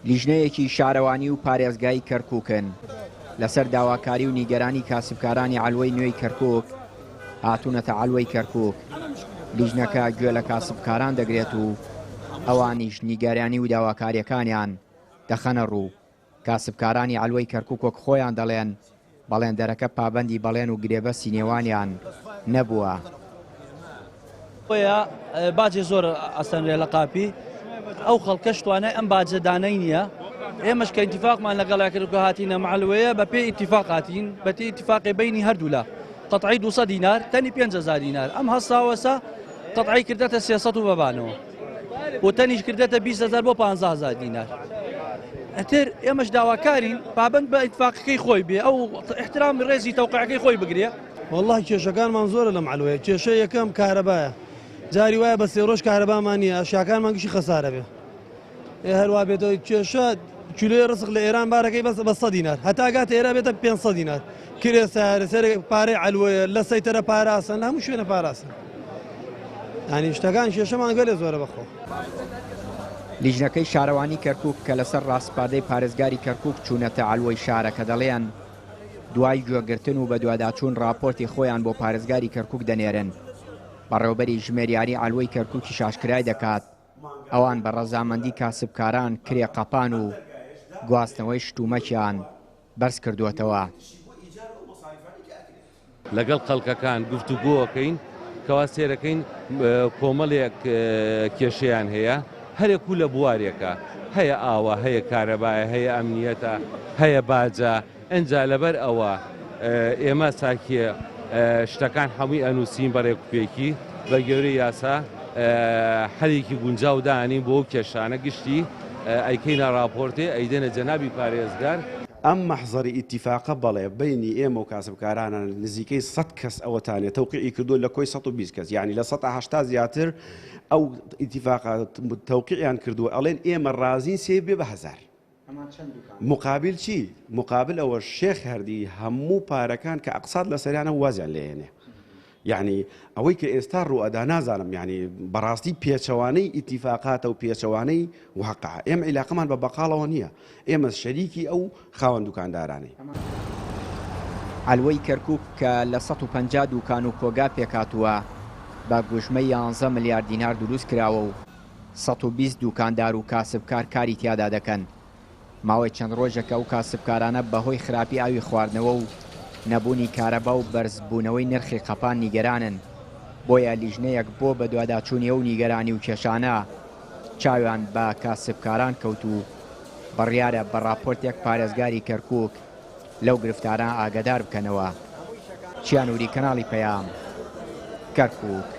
لیژنەیەکی شارەوانی و پارێزگای کەرکووکن لەسەر داواکاری و نیگەرانی کاسبکارانی عەلوەی نوێی کەرکووک هاتوونەتە عەلوەی کەرکووک. لیژنەکە گوێ لە کاسبکاران دەگرێت و ئەوانیش نیگەرانی و داواکاریەکانیان دەخەنە ڕوو. کاسبکارانی عەلوەی کەرکووک خۆیان دەڵێن بەڵێندەرەکە پابەندی بەڵێن و گرێبەستی نێوانیان نەبووە. خۆیە باجێ زۆر ئەستەنرێ لە قاپی ئەو خەڵکەش توانای ئەم باجەدانەی نییە. ئێمەش کە ئیتیفاقمان لەگەڵا کرد و هاتینە مەحەلوەیە بە پێی ئیتیفاق هاتین بە پێی ئیتیفاقی بینی هەردوو لە قەتعی 200 دینار تەنی 5000 دینار ئەم هەستاوەسە قەتعی کردێتە 300 و بەبانەوە و تەنیش کردێتە 20000 بۆ 15000 دینار. ئەتر ئێمەش داواکارین پابند بە ئیتیفاقەکەی خۆی بێ ئەو احترام ڕێزی تەوقیعەکەی خۆی بگرێ. والله کێشەکانمان زۆرە لە مەحەلوەیە. کێشە یەکەم کارەبایە، جاری وایە بە 3 ڕۆژ کارەبامان نییە، ئەشیاکانمان گشتی خەسارە بێ. هەروە بێتەوە کێشە کیلۆی ڕسق لە ئێران بارەکەی بە 100 دینار هەتا گاتە ئێرە بێتە 500 دینار. کرێ سیارە سەر پارەی عەلوەیە لە سەیتەرە پاراسن، هەموو شوێنە پاراسن. یعنی شتەکان کێشەمان گەلێ زۆرە بەخۆ. لیژنەکەی شارەوانی کەرکووک کە لەسەر ڕاستپادەی پارێزگاری کەرکووک چوونەتە عەلوەی شارەکە دەڵێن دوای گوێگرتن و بە دواداچوون راپۆرتی خۆیان بۆ پارێزگاری کەرکووک دەنێرن. بەڕێوەبەری ژمێریاری عەلوەی کەرکووکی شاشکرای دەکات ئەوان بە ڕەزامەندی کاسبکاران کرێ قەپان و گواستنەوەی شتومەکیان بەرز کردووەتەوە. لەگەڵ خەڵکەکان گفتوگۆەکەین کەوا سێرەکەین کۆمەڵێک کێشەیان هەیە هەرێکو لە بوارێکە هەیە ئاوە هەیە کارەبایە هەیە ئەمنیەتە هەیە باجە ئەنجا لەبەر ئەوە ئێمە ساکیە شتەکان هەمووی ئەنووسین بەڕێکوپێکی بە گەورەی یاسا هەرێکی گونجاو دانین بۆ کێشانە گشتی ئەیکەینە راپۆرتێ ئەیدەنە جەنابی پارێزگار. ئەم مەحزەری ئیتیفاقە بەڵێ بینی ئێمە و کاسبکارانە نزیکەی 100 کەس ئەوەتانێت تەوقیعی کردو لە کۆی 120 کەس یعنی لە 180 زیاتر ئەو ئیتیفاقە تەوقیعیان کردووە ئەڵێن ئێمە ڕازین سێ بێ بە 1000. مقابل چی؟ مقابل ئەوە شێخ هەردی هەموو پارەکان کە ئەقساد لە سەریانە وازیان لێنێ. یعنی ئەوەی کە ئێستا ڕوئەدا نازانم یعنی بەڕاستی پێچەوانەی ئیتیفاقاتە و پێچەوانەی واقع ئێمە عیلاقەمان بە بەقاڵەوە نییە، ئێمە شەریکی ئەو خاوەن دوکاندارانەی. عەلوەی کەرکووک کە لە 150 دوکان و کۆگا پێکاتووە بە گوژمەی 11 ملیار دینار دروست کراوە و 120 دوکاندار و کاسبکار کاری تیادا دەکەن. ماوەی چەند ڕۆژێکە ئەو کاسبکارانە بەهۆی خراپی ئاوی خواردنەوە و نەبوونی کارەبا و بەرزبوونەوەی نرخی قەپان نیگەرانن. بۆیە لیژنەیەک بۆ بە دواداچوونیە و نیگەرانی و کێشانە چاویان بە کاسبکاران کەوت و بڕیارە بە راپۆرتێک پارێزگاری کەرکووک لەو گرفتاران ئاگادار بکەنەوە. چیانوری کەناڵی پەیام، کەرکووک.